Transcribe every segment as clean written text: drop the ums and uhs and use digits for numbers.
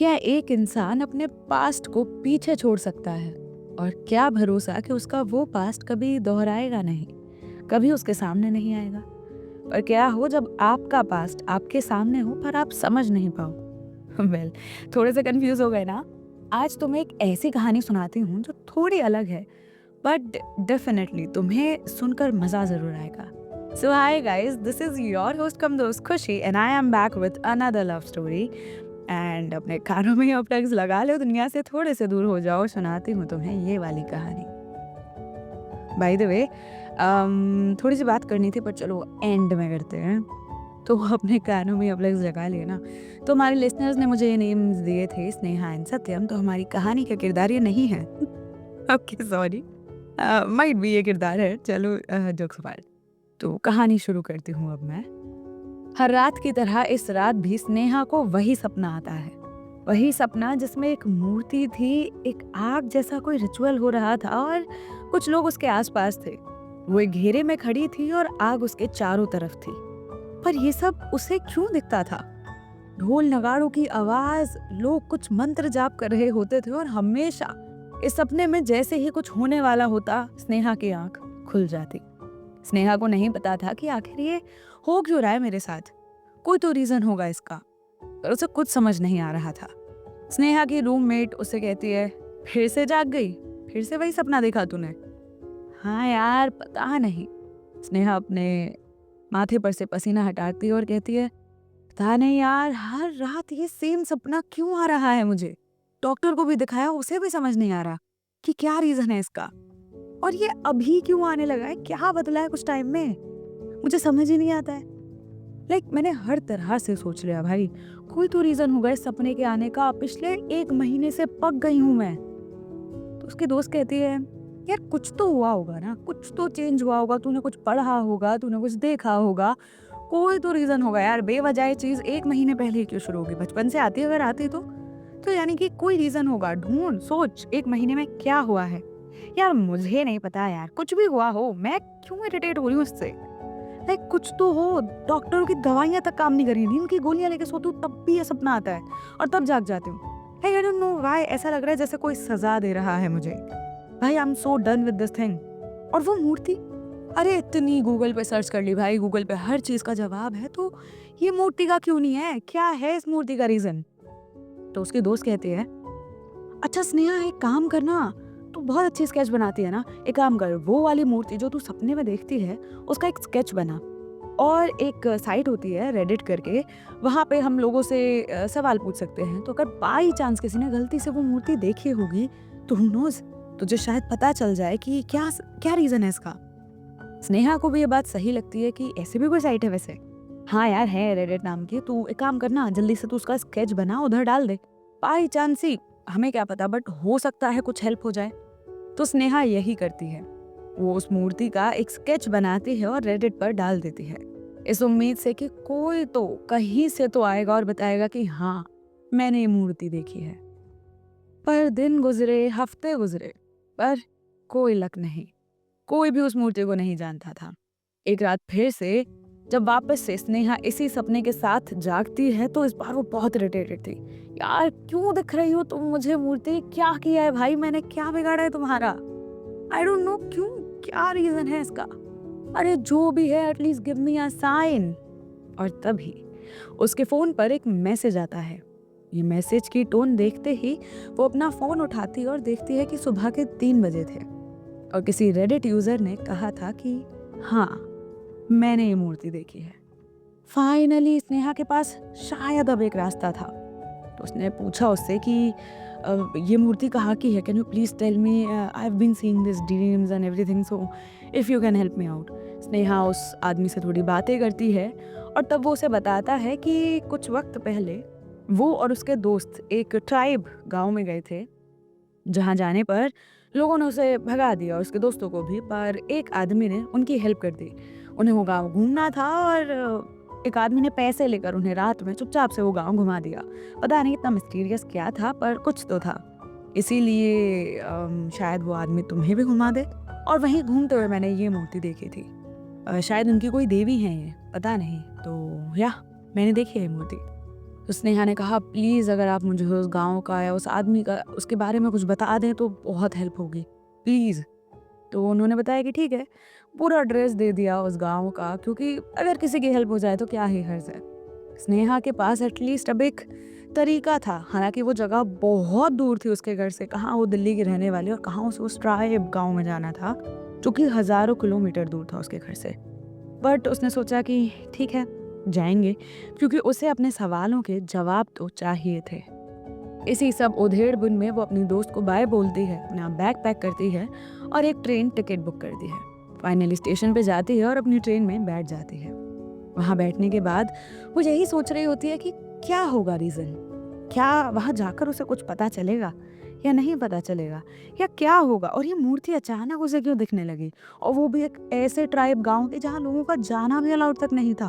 क्या एक इंसान अपने पास्ट को पीछे छोड़ सकता है? और क्या भरोसा कि उसका वो पास्ट कभी दोहराएगा नहीं, कभी उसके सामने नहीं आएगा? पर क्या हो जब आपका पास्ट आपके सामने हो पर आप समझ नहीं पाओ? वेल, थोड़े से कंफ्यूज हो गए ना? आज तुम्हें एक ऐसी कहानी सुनाती हूँ जो थोड़ी अलग है, बट डेफिनेटली तुम्हें सुनकर मजा जरूर आएगा। So hi guys, this is your host cum दोस्त Khushi and I am back with another love story. And अपने कानों में ईयरप्लग्स लगा लो, दुनिया से थोड़े से दूर हो जाओ, सुनाती हूँ तुम्हें ये वाली कहानी। बाय द वे, थोड़ी सी बात करनी थी पर चलो एंड में करते हैं। तो अपने कानों में ईयरप्लग्स लगा लिए ना? तो हमारे लिसनर्स ने मुझे ये नेम्स दिए थे, स्नेहा एंड सत्यम। तो हमारी कहानी का किरदार ये नहीं है। ओके सॉरी, माइट भी ये किरदार है। चलो जोक्स अपार्ट, तो कहानी शुरू करती हूँ अब मैं। हर रात की तरह इस रात भी स्नेहा को वही सपना आता है। वही सपना जिसमें एक मूर्ति थी, एक आग जैसा कोई रिचुअल हो रहा था और कुछ लोग उसके आसपास थे। वो एक घेरे में खड़ी थी और आग उसके चारों तरफ थी। पर ये सब उसे क्यों दिखता था? ढोल नगाड़ों की आवाज, लोग कुछ मंत्र जाप कर रहे होते थे और हमेशा इस सपने में जैसे ही कुछ होने वाला होता, स्नेहा की आंख खुल जाती। स्नेहा को नहीं पता था कि आखिर ये हो क्यों रहा है मेरे साथ। कोई तो रीजन होगा इसका, पर उसे कुछ समझ नहीं आ रहा था। स्नेहा की रूममेट उसे कहती है, फिर से जाग गई? फिर से वही सपना देखा तूने? हाँ यार, पता नहीं। स्नेहा अपने माथे पर से पसीना हटाती है और कहती है, पता नहीं यार, हर रात ये सेम सपना क्यों आ रहा है मुझे। डॉक्टर को भी दिखाया, उसे भी समझ नहीं आ रहा कि क्या रीजन है इसका। और ये अभी क्यों आने लगा है? क्या बदला है कुछ टाइम में? मुझे समझ ही नहीं आता है। मैंने हर तरह से सोच लिया भाई, कोई तो रीजन होगा इस सपने के आने का। पिछले 1 महीने से पक गई हूँ मैं। तो उसकी दोस्त कहती है, यार कुछ तो हुआ होगा ना, कुछ तो चेंज हुआ होगा, तूने कुछ पढ़ा होगा, तूने कुछ देखा होगा, कोई तो रीजन होगा यार। बेवजह ये चीज 1 महीने पहले ही क्यों शुरू होगी? बचपन से आती अगर आती तो यानी कि कोई रीजन होगा। ढूंढ सोच, 1 महीने में क्या हुआ है? यार मुझे नहीं पता यार, कुछ भी हुआ हो, मैं क्यों इरिटेट हो रही हूँ इससे? कुछ तो हो। डॉक्टरों की दवाइयां तक काम नहीं कर रही, नींद की गोलियां लेके सोती हूँ तब भी ये सपना आता है और तब जाग जाती हूँ। आई डोंट नो व्हाई, ऐसा लग रहा है जैसे कोई सजा दे रहा है मुझे। भाई I am so done with this thing. और वो मूर्ति, अरे इतनी गूगल पे सर्च कर ली भाई, गूगल पे हर चीज का जवाब है, तो ये मूर्ति का क्यों नहीं है? क्या है इस मूर्ति का रीजन? तो उसकी दोस्त कहती है, अच्छा स्नेहा, एक काम करना, तू बहुत अच्छी स्केच बनाती है ना, एक काम कर, वो वाली मूर्ति जो तू सपने में देखती है उसका एक स्केच बना। और एक साइट होती है रेडिट करके, वहाँ पे हम लोगों से सवाल पूछ सकते हैं। तो अगर बाई चांस किसी ने गलती से वो मूर्ति देखी होगी तो हु नोज, तुझे शायद पता चल जाए कि क्या क्या रीजन है इसका। स्नेहा को भी ये बात सही लगती है कि ऐसे भी कोई साइट है वैसे। हाँ यार, है रेडिट नाम की। तू एक काम करना, जल्दी से तू उसका स्केच बना, उधर डाल दे। बाई चांस ही, हमें क्या पता, बट हो सकता है कुछ हेल्प हो जाए। तो स्नेहा यही करती है, वो उस मूर्ति का एक स्केच बनाती है और रेडिट पर डाल देती है, इस उम्मीद से कि कोई तो कहीं से तो आएगा और बताएगा कि हाँ, मैंने ये मूर्ति देखी है। पर दिन गुजरे, हफ्ते गुजरे, पर कोई लक नहीं। कोई भी उस मूर्ति को नहीं जानता था। एक रात फिर से जब वापस से स्नेहा इसी सपने के साथ जागती है तो इस बार वो बहुत इरिटेटेड थी। यार क्यों दिख रही हो तुम मुझे मूर्ति? क्या किया है भाई मैंने? क्या बिगाड़ा है तुम्हारा? आई डोंट नो क्यों, क्या रीजन है इसका? अरे जो भी है, at least give me a sign. और तभी उसके फोन पर एक मैसेज आता है। ये मैसेज की टोन देखते ही वो अपना फोन उठाती और देखती है कि सुबह के 3 बजे थे और किसी रेडिट यूजर ने कहा था कि हाँ, मैंने ये मूर्ति देखी है। फाइनली स्नेहा के पास शायद अब एक रास्ता था। तो उसने पूछा उससे कि ये मूर्ति कहाँ की है? Can you please tell me? I have been seeing this dreams and everything, so if you can help me out. Sneha उस आदमी से थोड़ी बातें करती है और तब वो उसे बताता है कि कुछ वक्त पहले वो और उसके दोस्त एक ट्राइब गांव में गए थे, जहाँ जाने पर लोगों ने उसे भगा दिया और उसके दोस्तों को भी। पर एक आदमी ने उनकी हेल्प कर दी। उन्हें वो गांव घूमना था और एक आदमी ने पैसे लेकर उन्हें रात में चुपचाप से वो गांव घुमा दिया। पता नहीं इतना मिस्टीरियस क्या था, पर कुछ तो था। इसीलिए शायद वो आदमी तुम्हें भी घुमा दे। और वहीं घूमते हुए मैंने ये मूर्ति देखी थी। शायद उनकी कोई देवी है ये, पता नहीं। तो या मैंने देखी है ये मूर्ति। तो स्नेहा ने कहा, प्लीज़ अगर आप मुझे उस गाँव का या उस आदमी का उसके बारे में कुछ बता दें तो बहुत हेल्प होगी, प्लीज़। तो उन्होंने बताया कि ठीक है, पूरा एड्रेस दे दिया उस गाँव का, क्योंकि अगर किसी की हेल्प हो जाए तो क्या ही हर्ज है। स्नेहा के पास एटलीस्ट अब एक तरीका था, हालाँकि वो जगह बहुत दूर थी उसके घर से, कहाँ वो दिल्ली की रहने वाली और कहाँ उसे उस ट्राइब गाँव में जाना था, जो कि हज़ारों किलोमीटर दूर था उसके घर से। बट उसने सोचा कि ठीक है, जाएँगे, क्योंकि उसे अपने सवालों के जवाब तो चाहिए थे। इसी सब उधेड़-बुन में वो अपनी दोस्त को बाय बोलती है, अपना बैग पैक करती है और एक ट्रेन टिकट बुक करती है। फाइनली स्टेशन पे जाती है और अपनी ट्रेन में बैठ जाती है। वहाँ बैठने के बाद वो यही सोच रही होती है कि क्या होगा रीज़न? क्या वहाँ जाकर उसे कुछ पता चलेगा या नहीं पता चलेगा? या क्या होगा? और ये मूर्ति अचानक उसे क्यों दिखने लगी? और वो भी एक ऐसे ट्राइब गाँव के जहाँ लोगों का जाना भी अलाउड तक नहीं था।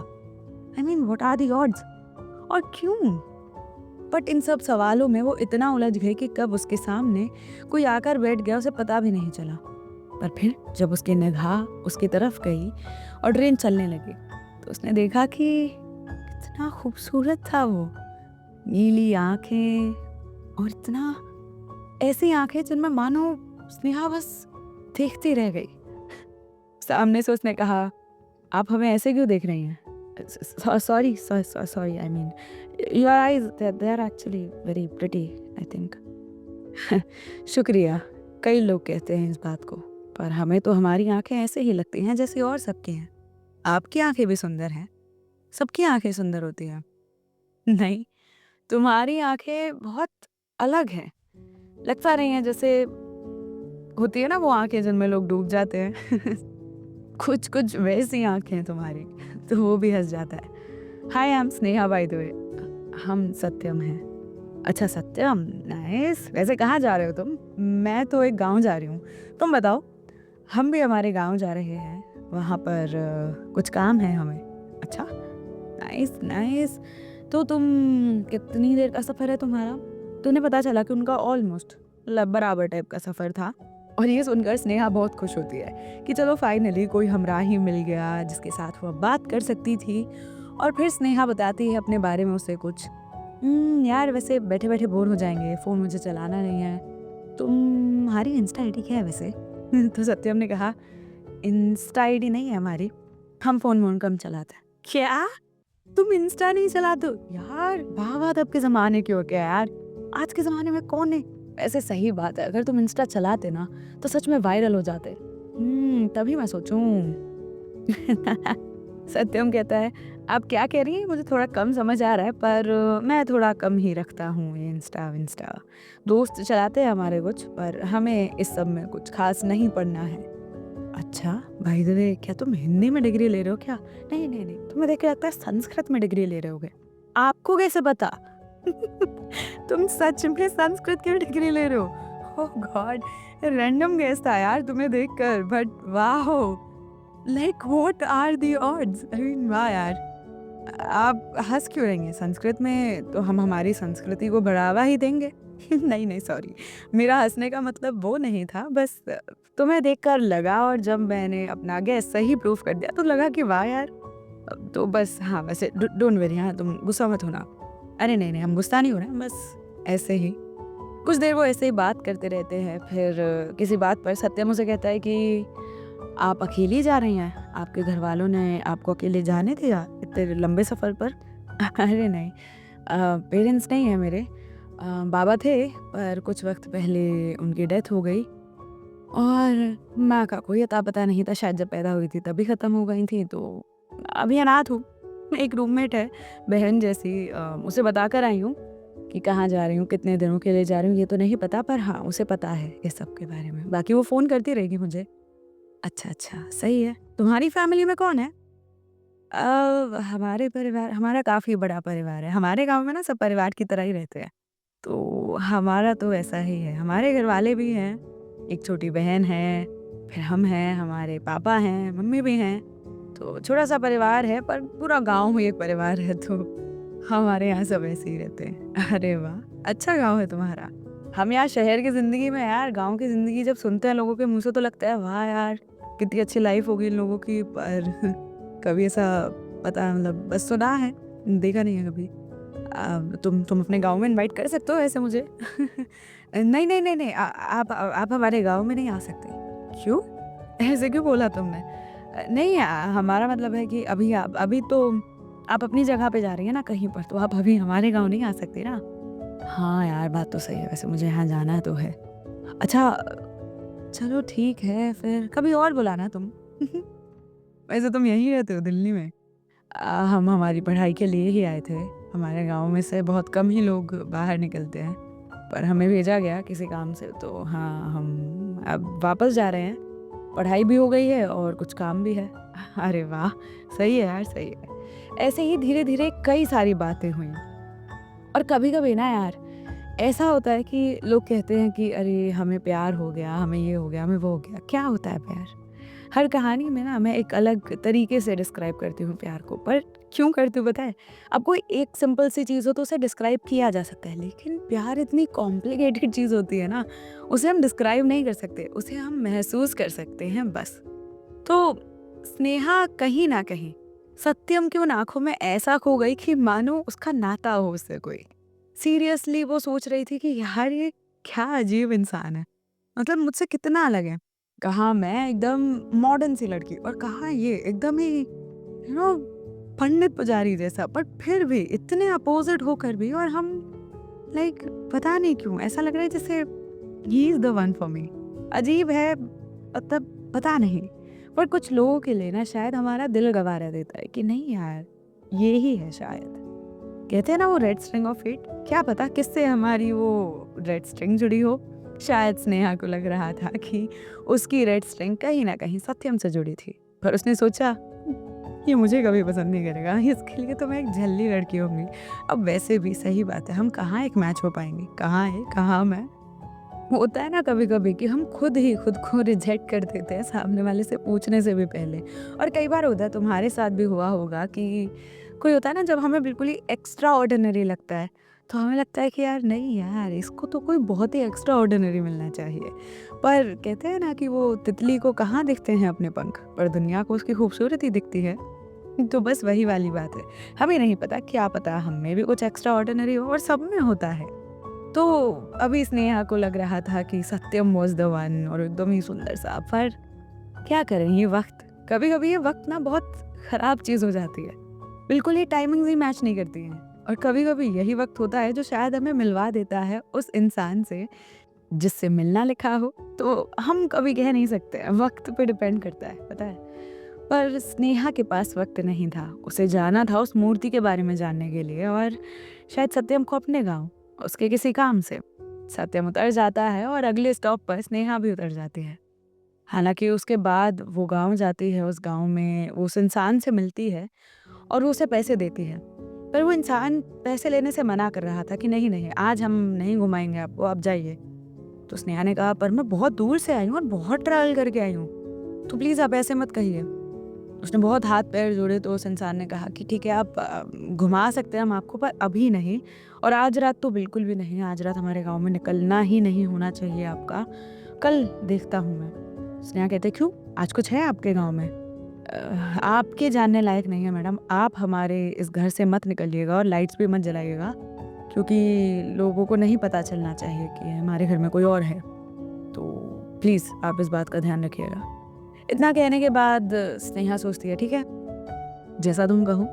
I mean what are the odds? और क्यों? बट इन सब सवालों में वो इतना उलझ गई कि कब उसके सामने कोई आकर बैठ गया उसे पता भी नहीं चला। पर फिर जब उसकी निगाह उसकी तरफ गई और ट्रेन चलने लगी, तो उसने देखा कि कितना खूबसूरत था वो। नीली आंखें और इतना ऐसी आंखें जिनमें मानो स्नेहा बस देखती रह गई। सामने से उसने कहा, आप हमें ऐसे क्यों देख रही हैं? Sorry sorry, I mean your eyes they are actually very pretty, I think. शुक्रिया। कई लोग कहते हैं इस बात को, पर हमें तो हमारी आंखें ऐसे ही लगती हैं जैसे और सबकी हैं। आपकी आंखें भी सुंदर हैं, सबकी आंखें सुंदर होती हैं। नहीं, तुम्हारी आंखें बहुत अलग हैं। लगता नहीं है जैसे होती है ना वो आंखें जिनमें लोग डूब जाते हैं। कुछ कुछ वैसी आंखें हैं तुम्हारी। तो वो भी हंस जाता है। Hi, I am Sneha by the way. हम सत्यम हैं। अच्छा सत्यम, नाइस। वैसे कहाँ जा रहे हो तुम? मैं तो एक गांव जा रही हूँ, तुम बताओ। हम भी हमारे गांव जा रहे हैं, वहाँ पर कुछ काम है हमें। अच्छा, नाइस नाइस। तो तुम कितनी देर का सफ़र है तुम्हारा? तो उन्हें पता चला कि उनका ऑलमोस्ट बराबर टाइप का सफ़र था। और ये सुनकर स्नेहा बहुत खुश होती है कि चलो फाइनली कोई हमराही मिल गया जिसके साथ वह बात कर सकती थी। और फिर स्नेहा बताती है अपने बारे में उसे कुछ। यार वैसे बैठे बैठे बोर हो जाएंगे, फ़ोन मुझे चलाना नहीं है। तुम्हारी इंस्टा आईडी क्या है वैसे? तो सत्यम ने कहा, इंस्टा आईडी नहीं है हमारी, हम फ़ोन वोन कम चलाते हैं। क्या? तुम इंस्टा नहीं चलाते हो? यार वाह वाह, तब के ज़माने के हो क्या यार? आज के ज़माने में कौन है? ऐसे सही बात है, अगर तुम इंस्टा चलाते ना तो सच में वायरल हो जाते। तभी मैं सोचूं। सत्यम कहता है, आप क्या कह रही हैं? मुझे थोड़ा कम समझ आ रहा है, पर मैं थोड़ा कम ही रखता हूँ ये इंस्टा विंस्टा। दोस्त चलाते हैं हमारे कुछ, पर हमें इस सब में कुछ खास नहीं पड़ना है। अच्छा, बाय द वे, क्या तुम हिंदी में डिग्री ले रहे हो क्या? नहीं नहीं नहीं, तुम्हें देख के लगता है संस्कृत में डिग्री ले रहे होगे। आपको कैसे पता? तुम सच में संस्कृत की डिग्री ले रहे हो? ओह गॉड, रैंडम गेस था यार तुम्हें देखकर, बट वाह, like what are the odds? I mean वाह यार। आप हंस क्यों रही हैं? संस्कृत में तो हम हमारी संस्कृति को बढ़ावा ही देंगे। नहीं नहीं, सॉरी, मेरा हंसने का मतलब वो नहीं था, बस तुम्हें देखकर लगा, और जब मैंने अपना गैस सही प्रूफ कर दिया तो लगा कि वाह यार। तो बस हाँ, वैसे डोंट वरी, हाँ तुम गुस्सा मत होना। अरे नहीं नहीं, हम गुस्सा नहीं हो रहे हैं, बस ऐसे ही। कुछ देर वो ऐसे ही बात करते रहते हैं। फिर किसी बात पर सत्यम उसे कहता है कि आप अकेली जा रही हैं? आपके घर वालों ने आपको अकेले जाने दिया इतने लंबे सफ़र पर? अरे नहीं, पेरेंट्स नहीं है मेरे। बाबा थे, पर कुछ वक्त पहले उनकी डेथ हो गई। और माँ का कोई अता पता नहीं था, शायद जब पैदा हुई थी तभी ख़त्म हो गई थी। तो अभी अनाथ हूँ। एक रूममेट है, बहन जैसी, उसे बता कर आई हूँ कि कहाँ जा रही हूँ, कितने दिनों के लिए जा रही हूँ, ये तो नहीं पता, पर हाँ उसे पता है इस सब के बारे में। बाकी वो फ़ोन करती रहेगी मुझे। अच्छा अच्छा, सही है। तुम्हारी फैमिली में कौन है? हमारे परिवार, हमारा काफ़ी बड़ा परिवार है। हमारे गाँव में ना सब परिवार की तरह ही रहते हैं। तो हमारा तो ऐसा ही है। हमारे घर वाले भी हैं, एक छोटी बहन है, फिर हम हैं, हमारे पापा हैं, मम्मी भी हैं। तो छोटा-सा परिवार है, पर पूरा गाँव ही एक परिवार है, तो हमारे यहाँ सब ऐसे ही रहते हैं। अरे वाह! अच्छा गाँव है तुम्हारा। हम यहाँ शहर की ज़िंदगी में यार, गाँव की ज़िंदगी जब सुनते हैं लोगों के मुँह से तो लगता है वाह यार! कितनी अच्छी लाइफ़ होगी इन लोगों की, पर कभी ऐसा पता मतलब बस सुना है, देखा नहीं है कभी। तुम अपने गाँव में इनवाइट कर सकते हो ऐसे मुझे। नहीं, नहीं, नहीं, नहीं, आप हमारे गाँव में नहीं आ सकते। क्यों? ऐसे क्यों बोला तुमने? नहीं, हमारा मतलब है कि अभी तो आप अपनी जगह पे जा रही हैं ना कहीं पर, तो आप अभी हमारे गाँव नहीं आ सकती ना। हाँ यार, बात तो सही है, वैसे मुझे यहाँ जाना तो है। अच्छा, चलो ठीक है, फिर कभी और बुलाना तुम। वैसे तुम यहीं रहते हो दिल्ली में? हम हमारी पढ़ाई के लिए ही आए थे। हमारे गाँव में से बहुत कम ही लोग बाहर निकलते हैं, पर हमें भेजा गया किसी काम से, तो हाँ, हम अब वापस जा रहे हैं। पढ़ाई भी हो गई है और कुछ काम भी है। अरे वाह! सही है यार, सही है। ऐसे ही धीरे-धीरे कई सारी बातें हुईं। और कभी-कभी ना यार, ऐसा होता है कि लोग कहते हैं कि अरे हमें प्यार हो गया, हमें ये हो गया, हमें वो हो गया। क्या होता है प्यार? हर कहानी में ना मैं एक अलग तरीके से डिस्क्राइब करती हूँ प्यार को, पर क्यों करती हूँ पता है? अब कोई एक सिंपल सी चीज़ हो तो उसे डिस्क्राइब किया जा सकता है, लेकिन प्यार इतनी कॉम्प्लिकेटेड चीज़ होती है ना, उसे हम डिस्क्राइब नहीं कर सकते, उसे हम महसूस कर सकते हैं बस। तो स्नेहा कहीं न कहीं सत्यम की उन आँखों में ऐसा खो गई कि मानो उसका नाता हो उससे कोई। सीरियसली वो सोच रही थी कि यार ये क्या अजीब इंसान है। मतलब मुझसे कितना अलग है। कहाँ मैं एकदम मॉडर्न सी लड़की और कहाँ ये एकदम ही पंडित पुजारी जैसा, बट फिर भी इतने अपोजिट होकर भी, और हम लाइक पता नहीं क्यों ऐसा लग रहा है जैसे he is the one for me. अजीब है, मतलब पता नहीं, पर कुछ लोगों के लिए ना शायद हमारा दिल गवारा देता है कि नहीं यार, ये ही है शायद। कहते हैं ना वो रेड स्ट्रिंग ऑफ फेट, क्या पता किससे हमारी वो रेड स्ट्रिंग जुड़ी हो। शायद स्नेहा को लग रहा था कि उसकी रेड स्ट्रिंग कहीं ना कहीं सत्यम से जुड़ी थी, पर उसने सोचा ये मुझे कभी पसंद नहीं करेगा, इसके लिए तो मैं एक झल्ली लड़की होंगी। अब वैसे भी सही बात है, हम कहाँ एक मैच हो पाएंगे, कहाँ है कहाँ मैं। होता है ना कभी कभी कि हम खुद ही खुद को रिजेक्ट कर देते हैं सामने वाले से पूछने से भी पहले। और कई बार होता है, तुम्हारे साथ भी हुआ होगा कि कोई होता है ना, जब हमें बिल्कुल ही एक्स्ट्रा ऑर्डिनरी लगता है, तो हमें लगता है कि यार नहीं यार, इसको तो कोई बहुत ही एक्स्ट्रा ऑर्डिनरी मिलना चाहिए। पर कहते हैं ना कि वो तितली को कहाँ दिखते हैं अपने पंख, पर दुनिया को उसकी खूबसूरती दिखती है। तो बस वही वाली बात है, हमें नहीं पता, क्या पता हम में भी कुछ एक्स्ट्रा ऑर्डिनरी हो, और सब में होता है। तो अभी स्नेहा को लग रहा था कि सत्यम वॉज द वन, और एकदम ही सुंदर सा, पर क्या करें, ये वक्त, कभी कभी ये वक्त ना बहुत खराब चीज़ हो जाती है। बिल्कुल ही टाइमिंग ही मैच नहीं करती हैं, और कभी कभी यही वक्त होता है जो शायद हमें मिलवा देता है उस इंसान से जिससे मिलना लिखा हो। तो हम कभी कह नहीं सकते, वक्त पे डिपेंड करता है, पता है। पर स्नेहा के पास वक्त नहीं था, उसे जाना था उस मूर्ति के बारे में जानने के लिए, और शायद सत्यम को अपने गांव उसके किसी काम से। सत्यम उतर जाता है और अगले स्टॉप पर स्नेहा भी उतर जाती है। हालांकि उसके बाद वो गांव जाती है, उस गांव में वो उस इंसान से मिलती है और वो उसे पैसे देती है, पर वो इंसान पैसे लेने से मना कर रहा था कि नहीं नहीं, आज हम नहीं घुमाएंगे आपको, आप जाइए। तो स्नेहा ने कहा पर मैं बहुत दूर से आई हूँ और बहुत ट्रैवल करके आई हूँ, तो प्लीज़ आप ऐसे मत कहिए। उसने बहुत हाथ पैर जोड़े, तो उस इंसान ने कहा कि ठीक है, आप घुमा सकते हैं हम आपको, पर अभी नहीं, और आज रात तो बिल्कुल भी नहीं, आज रात हमारे गांव में निकलना ही नहीं होना चाहिए आपका, कल देखता हूँ मैं। स्नेहा कहते क्यों, आज कुछ है आपके गांव में? आपके जानने लायक नहीं है मैडम, आप हमारे इस घर से मत निकलिएगा और लाइट्स भी मत जलाइएगा, क्योंकि लोगों को नहीं पता चलना चाहिए कि हमारे घर में कोई और है, तो प्लीज़ आप इस बात का ध्यान रखिएगा। इतना कहने के बाद स्नेहा सोचती है ठीक है, जैसा तुम कहो,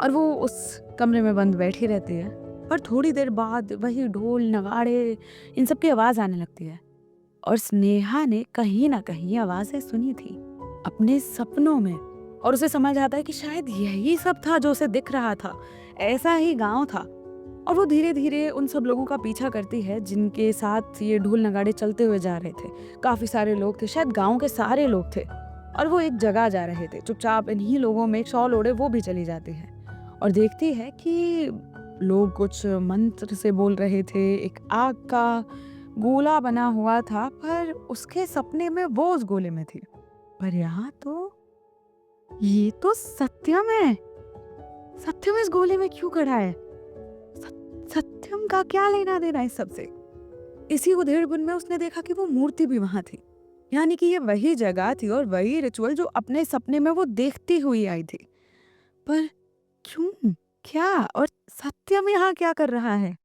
और वो उस कमरे में बंद बैठी रहती है। पर थोड़ी देर बाद वही ढोल नगाड़े इन सब की आवाज़ आने लगती है, और स्नेहा ने कहीं ना कहीं आवाज़ें सुनी थी अपने सपनों में, और उसे समझ आता है कि शायद यही सब था जो उसे दिख रहा था, ऐसा ही गांव था। और वो धीरे धीरे उन सब लोगों का पीछा करती है जिनके साथ ये ढोल नगाड़े चलते हुए जा रहे थे। काफ़ी सारे लोग थे, शायद गांव के सारे लोग थे, और वो एक जगह जा रहे थे। चुपचाप इन्हीं लोगों में एक शॉल ओढ़े वो भी चली जाती है, और देखती है कि लोग कुछ मंत्र से बोल रहे थे, एक आग का गोला बना हुआ था, पर उसके सपने में वो उस गोले में थी। पर यहाँ तो ये तो सत्यम है, सत्यम इस गोले में क्यों खड़ा है? सत्यम का क्या लेना देना इस सबसे? इसी उधेड़बुन में उसने देखा कि वो मूर्ति भी वहां थी, यानी कि ये वही जगह थी और वही रिचुअल जो अपने सपने में वो देखती हुई आई थी। पर क्यों? क्या? और सत्यम यहाँ क्या कर रहा है?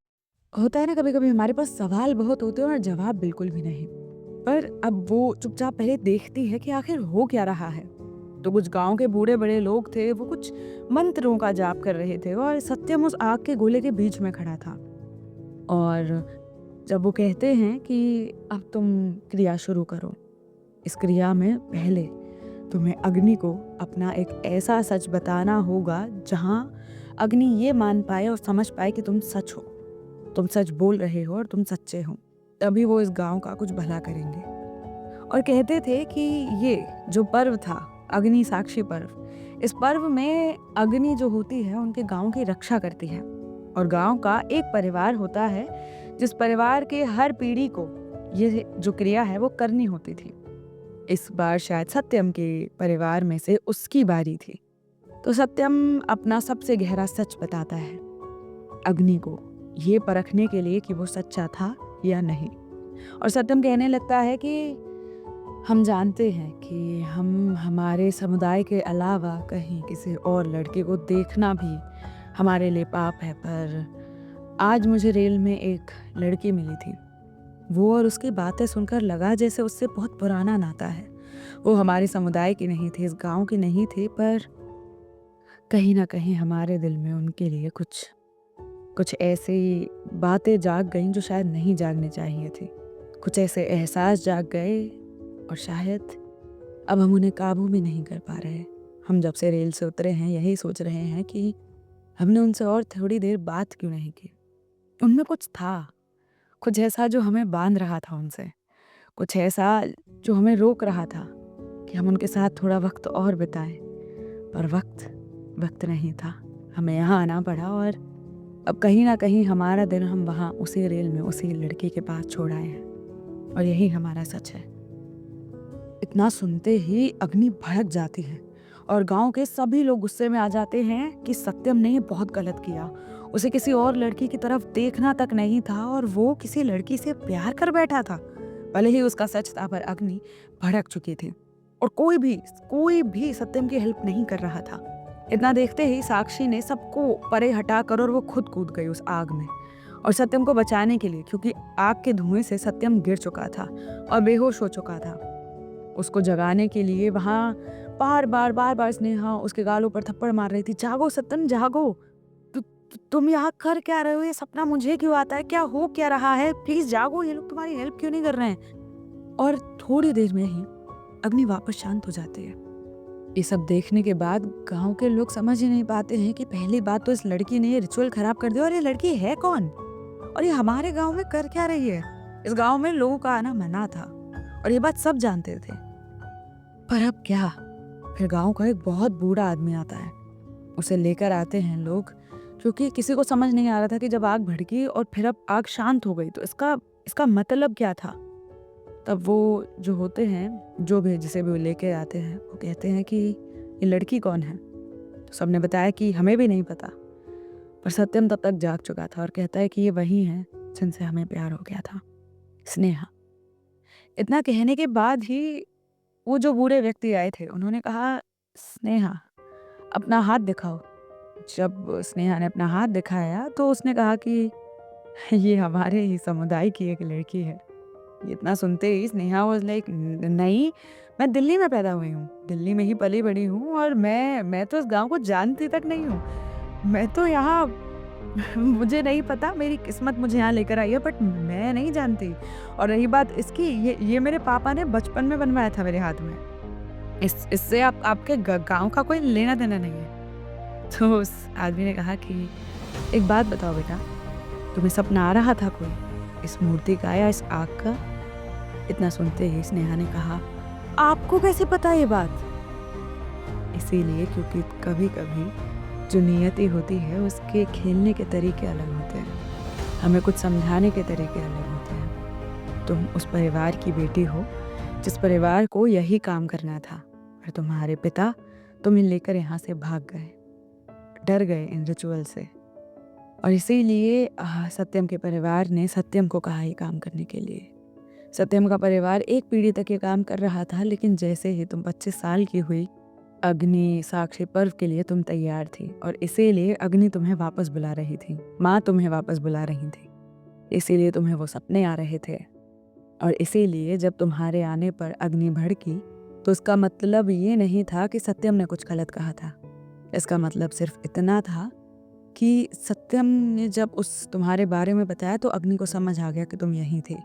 होता है ना, कभी-कभी हमारे पास सवाल बहुत होते हैं और जवाब बिल्कुल भी नहीं। पर अब वो चुपचाप पहले देखती है कि आखिर हो क्या रहा है। तो कुछ गाँव के बूढ़े-बड़े लोग थे, वो कुछ मंत्रों का जाप कर रहे थे और सत्यम उस आग के गोले के बीच में खड़ा था। और जब वो कहते हैं कि अब तुम क्रिया शुरू करो, इस क्रिया में पहले तुम्हें अग्नि को अपना एक ऐसा सच बताना होगा जहाँ अग्नि ये मान पाए और समझ पाए कि तुम सच हो, तुम सच बोल रहे हो और तुम सच्चे हो। तभी वो इस गांव का कुछ भला करेंगे। और कहते थे कि ये जो पर्व था, अग्नि साक्षी पर्व, इस पर्व में अग्नि जो होती है उनके गांव की रक्षा करती है। और गांव का एक परिवार होता है जिस परिवार के हर पीढ़ी को ये जो क्रिया है वो करनी होती थी। इस बार शायद सत्यम के परिवार में से उसकी बारी थी। तो सत्यम अपना सबसे गहरा सच बताता है अग्नि को, ये परखने के लिए कि वो सच्चा था या नहीं। और सत्यम कहने लगता है कि हम जानते हैं कि हम हमारे समुदाय के अलावा कहीं किसी और लड़के को देखना भी हमारे लिए पाप है, पर आज मुझे रेल में एक लड़की मिली थी। वो और उसकी बातें सुनकर लगा जैसे उससे बहुत पुराना नाता है। वो हमारे समुदाय की नहीं थी, इस गांव की नहीं थी, पर कहीं ना कहीं हमारे दिल में उनके लिए कुछ कुछ ऐसी बातें जाग गईं जो शायद नहीं जागनी चाहिए थी। कुछ ऐसे एहसास जाग गए और शायद अब हम उन्हें काबू भी नहीं कर पा रहे। हम जब से रेल से उतरे हैं यही सोच रहे हैं कि हमने उनसे और थोड़ी देर बात क्यों नहीं की। उनमें कुछ था, कुछ ऐसा जो हमें बांध रहा था उनसे, कुछ ऐसा जो हमें रोक रहा था कि हम उनके साथ थोड़ा वक्त और बिताएं। पर वक्त नहीं था। हमें यहाँ आना पड़ा और अब कहीं ना कहीं हमारा दिल हम वहाँ उसी रेल में उसी लड़की के पास छोड़ आए हैं और यही हमारा सच है। इतना सुनते ही अग्नि भड़क जाती है और गांव के सभी लोग गुस्से में आ जाते हैं कि सत्यम ने ये बहुत गलत किया। उसे किसी और लड़की की तरफ देखना तक नहीं था और वो किसी लड़की से प्यार कर बैठा था। भले ही उसका सच था, पर अग्नि भड़क चुकी थी और कोई भी सत्यम की हेल्प नहीं कर रहा था। इतना देखते ही साक्षी ने सबको परे हटाकर और वो खुद कूद गई उस आग में और सत्यम को बचाने के लिए, क्योंकि आग के धुएं से सत्यम गिर चुका था और बेहोश हो चुका था। उसको जगाने के लिए वहां बार बार स्नेहा उसके गालों पर थप्पड़ मार रही थी। जागो सत्यम, जागो। तुम यहाँ कर क्या रहे हो? ये सपना मुझे क्यों आता है? क्या हो क्या रहा है? प्लीज जागो, ये लोग तुम्हारी हेल्प क्यों नहीं कर रहे हैं? और थोड़ी देर में ही अग्नि वापस शांत हो जाती है। ये सब देखने के बाद गांव के लोग समझ ही नहीं पाते हैं कि पहली बात तो इस लड़की ने ये रिचुअल खराब कर दिया और ये लड़की है कौन और ये हमारे गांव में कर क्या रही है। इस गांव में लोगों का आना मना था और ये बात सब जानते थे। पर अब क्या? फिर गांव का एक बहुत बूढ़ा आदमी आता है, उसे लेकर आते हैं लोग, क्योंकि किसी को समझ नहीं आ रहा था कि जब आग भड़की और फिर अब आग शांत हो गई तो इसका मतलब क्या था। तब वो जो होते हैं, जो भी जिसे भी वो लेके आते हैं, वो कहते हैं कि ये लड़की कौन है। तो सबने बताया कि हमें भी नहीं पता। पर सत्यम तब तक जाग चुका था और कहता है कि ये वही है जिनसे हमें प्यार हो गया था, स्नेहा। इतना कहने के बाद ही वो जो बूढ़े व्यक्ति आए थे उन्होंने कहा, स्नेहा अपना हाथ दिखाओ। जब स्नेहा ने अपना हाथ दिखाया तो उसने कहा कि ये हमारे ही समुदाय की एक लड़की है। इतना सुनते ही स्नेहा वाज लाइक, नहीं, मैं दिल्ली में पैदा हुई हूँ, दिल्ली में ही पली बड़ी हूँ और मैं तो इस गांव को जानती तक नहीं हूँ। मैं तो यहाँ मुझे नहीं पता, मेरी किस्मत मुझे यहाँ लेकर आई है, बट मैं नहीं जानती। और रही बात इसकी, ये मेरे पापा ने बचपन में बनवाया था मेरे हाथ में। इससे आपके गांव का कोई लेना देना नहीं है। तो उस आदमी ने कहा कि एक बात बताओ बेटा, तुम्हें सपना आ रहा था कोई, इस मूर्ति का या इस आग का? इतना सुनते ही स्नेहा ने कहा, आपको कैसे पता ये बात? इसीलिए क्योंकि कभी कभी जो नियति होती है उसके खेलने के तरीके अलग होते हैं, हमें कुछ समझाने के तरीके अलग होते हैं। तुम उस परिवार की बेटी हो जिस परिवार को यही काम करना था, और तुम्हारे पिता तुम्हें लेकर यहाँ से भाग गए, डर गए इन रिचुअल से। और इसीलिए सत्यम के परिवार ने सत्यम को कहा ये काम करने के लिए। सत्यम का परिवार एक पीढ़ी तक ये काम कर रहा था, लेकिन जैसे ही तुम 25 साल की हुई अग्नि साक्षी पर्व के लिए तुम तैयार थी और इसीलिए अग्नि तुम्हें वापस बुला रही थी, माँ तुम्हें वापस बुला रही थी, इसीलिए तुम्हें वो सपने आ रहे थे। और इसीलिए जब तुम्हारे आने पर अग्नि भड़की तो उसका मतलब ये नहीं था कि सत्यम ने कुछ गलत कहा था। इसका मतलब सिर्फ इतना था कि सत्यम ने जब उस तुम्हारे बारे में बताया तो अग्नि को समझ आ गया कि तुम यहीं थे।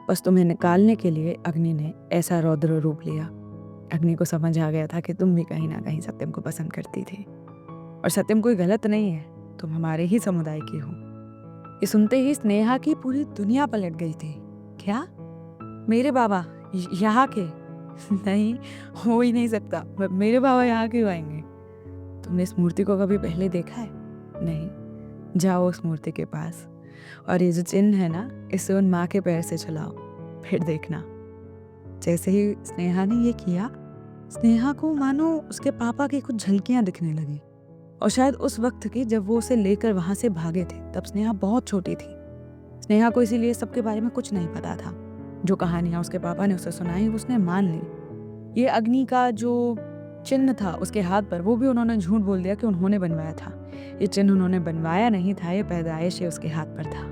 बस तुम्हें निकालने के लिए अग्नि ने ऐसा रौद्र रूप लिया। अग्नि को समझ आ गया था कि तुम भी कहीं ना कहीं सत्यम को पसंद करती थी और सत्यम कोई गलत नहीं है, तुम हमारे ही समुदाय की हो। ये सुनते ही स्नेहा की पूरी दुनिया पलट गई थी। क्या? मेरे बाबा यहाँ के? नहीं, हो ही नहीं सकता। मेरे बाबा यहाँ क्यों आएंगे? तुमने इस मूर्ति को कभी पहले देखा है? नहीं। जाओ उस मूर्ति के पास और ये जो चिन्ह है ना, इसे उन माँ के पैर से चलाओ, फिर देखना। जैसे ही स्नेहा ने ये किया, स्नेहा को मानो उसके पापा की कुछ झलकियां दिखने लगी। और शायद उस वक्त की जब वो उसे लेकर वहां से भागे थे, तब स्नेहा बहुत छोटी थी। स्नेहा को इसीलिए सबके बारे में कुछ नहीं पता था। जो कहानियां उसके पापा ने उसे सुनाई उसने मान ली। ये अग्नि का जो चिन्ह था उसके हाथ पर, वो भी उन्होंने झूठ बोल दिया कि उन्होंने बनवाया था। ये चिन्ह उन्होंने बनवाया नहीं था, ये पैदाइश ही उसके हाथ पर था।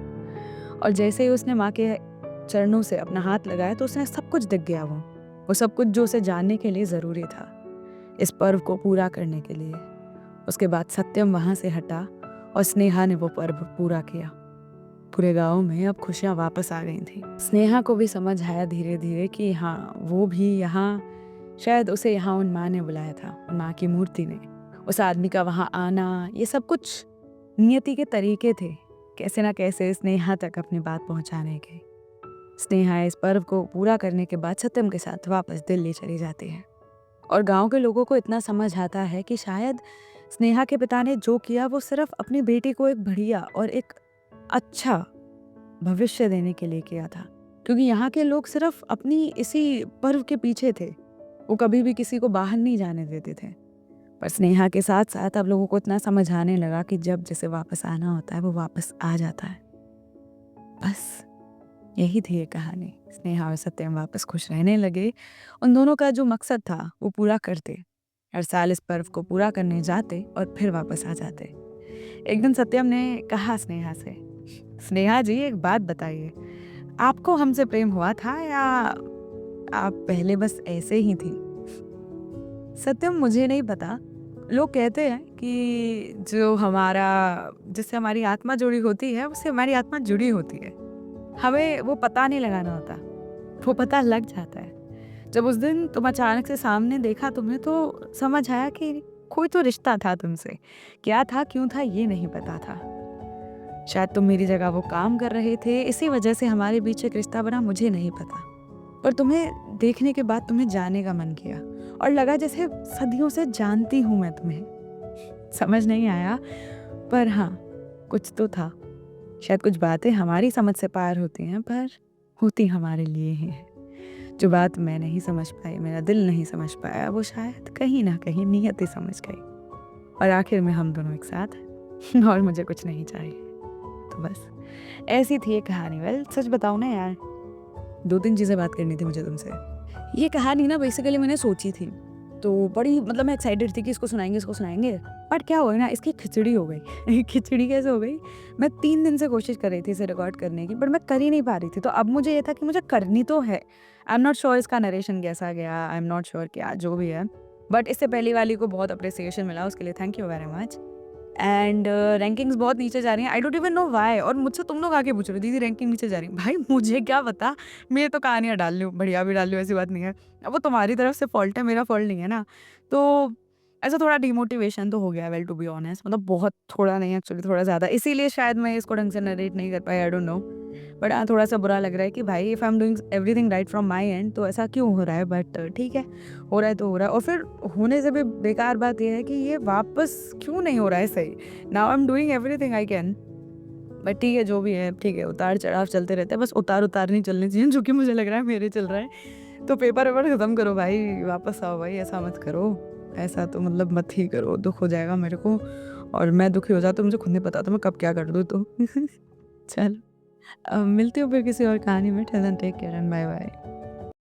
और जैसे ही उसने माँ के चरणों से अपना हाथ लगाया तो उसने सब कुछ दिख गया। वो सब कुछ जो उसे जानने के लिए ज़रूरी था, इस पर्व को पूरा करने के लिए। उसके बाद सत्यम वहाँ से हटा और स्नेहा ने वो पर्व पूरा किया। पूरे गांव में अब खुशियाँ वापस आ गई थी। स्नेहा को भी समझ आया धीरे धीरे कि हाँ, वो भी यहाँ, शायद उसे यहाँ उन माँ ने बुलाया था, उन माँ की मूर्ति ने। उस आदमी का वहाँ आना, ये सब कुछ नियति के तरीके थे, कैसे ना कैसे स्नेहा तक अपनी बात पहुँचाने के। स्नेहा इस पर्व को पूरा करने के बाद सत्यम के साथ वापस दिल्ली चली जाती है और गांव के लोगों को इतना समझ आता है कि शायद स्नेहा के पिता ने जो किया वो सिर्फ अपनी बेटी को एक बढ़िया और एक अच्छा भविष्य देने के लिए किया था, क्योंकि यहाँ के लोग सिर्फ अपनी इसी पर्व के पीछे थे। वो कभी भी किसी को बाहर नहीं जाने देते थे। पर स्नेहा के साथ साथ अब लोगों को इतना समझ आने लगा कि जब जिसे वापस आना होता है वो वापस आ जाता है। बस यही थी ये कहानी। स्नेहा और सत्यम वापस खुश रहने लगे। उन दोनों का जो मकसद था वो पूरा करते। हर साल इस पर्व को पूरा करने जाते और फिर वापस आ जाते। एक दिन सत्यम ने कहा स्नेहा से, स्नेहा जी एक बात बताइए, आपको हमसे प्रेम हुआ था या आप पहले बस ऐसे ही थी? सत्यम, मुझे नहीं पता। लोग कहते हैं कि जो हमारा, जिससे हमारी आत्मा जुड़ी होती है उससे हमारी आत्मा जुड़ी होती है। हमें वो पता नहीं लगाना होता, वो पता लग जाता है। जब उस दिन तुम अचानक से सामने देखा तुम्हें, तो समझ आया कि कोई तो रिश्ता था तुमसे। क्या था, क्यों था, ये नहीं पता था। शायद तुम मेरी जगह वो काम कर रहे थे, इसी वजह से हमारे बीच एक रिश्ता बना, मुझे नहीं पता। पर तुम्हें देखने के बाद तुम्हें जाने का मन किया और लगा जैसे सदियों से जानती हूँ मैं तुम्हें। समझ नहीं आया, पर हाँ, कुछ तो था। शायद कुछ बातें हमारी समझ से पार होती हैं, पर होती हमारे लिए ही है। जो बात मैं नहीं समझ पाई, मेरा दिल नहीं समझ पाया, वो शायद कहीं ना कहीं नियति समझ गई। और आखिर में हम दोनों एक साथ हैं और मुझे कुछ नहीं चाहिए। तो बस ऐसी थी ये कहानी। वेल, सच बताऊँ ना यार, 2-3 चीज़ें बात करनी थी मुझे तुमसे। ये कहानी ना बेसिकली मैंने सोची थी, तो बड़ी मतलब मैं एक्साइटेड थी कि इसको सुनाएंगे। बट क्या हुआ ना, इसकी खिचड़ी हो गई। खिचड़ी कैसे हो गई? मैं 3 दिन से कोशिश कर रही थी इसे रिकॉर्ड करने की, बट मैं कर ही नहीं पा रही थी। तो अब मुझे ये था कि मुझे करनी तो है। आई एम नॉट श्योर इसका नरेशन कैसा गया, आई एम नॉट श्योर क्या जो भी है, बट इससे पहली वाली को बहुत अप्रिसिएशन मिला, उसके लिए thank you very much. And rankings बहुत नीचे जा रही हैं, I don't even know why. और मुझसे तुम लोग आके पूछ रहे हो दीदी रैंकिंग नीचे जा रही है। भाई मुझे क्या पता, मैं तो कहानियाँ डाल लूँ, बढ़िया भी डाल लूँ, ऐसी बात नहीं है। अब वो तुम्हारी तरफ से फॉल्ट है, मेरा फॉल्ट नहीं है ना। तो ऐसा थोड़ा डिमोटिवेशन तो हो गया, वेल टू बी ऑनेस्ट, मतलब बहुत थोड़ा नहीं, एक्चुअली थोड़ा ज़्यादा। इसीलिए शायद मैं इसको ढंग से नरेट नहीं कर पाई, आई डोंट नो। बट हाँ, थोड़ा सा बुरा लग रहा है कि भाई if I am doing everything right from my and, तो ऐसा क्यों हो रहा है। बट ठीक है, हो रहा है तो हो रहा है। और फिर होने से भी बेकार बात यह है कि ये वापस क्यों नहीं हो रहा है सही। Now I am doing everything I can, but ठीक है, जो भी है ठीक है। उतार चढ़ाव चलते रहते हैं, बस उतार नहीं चलने चाहिए, जो कि मुझे लग रहा है मेरे चल रहा है। तो पेपर वेपर ख़त्म करो भाई, वापस आओ भाई, ऐसा मत करो। ऐसा तो मतलब मत ही करो, दुख हो जाएगा मेरे को, और मैं दुखी हो जाता तो मुझे खुद नहीं पता था मैं कब क्या कर दूँ। तो चल, मिलती हूँ फिर किसी और कहानी में। Till then take care and bye bye.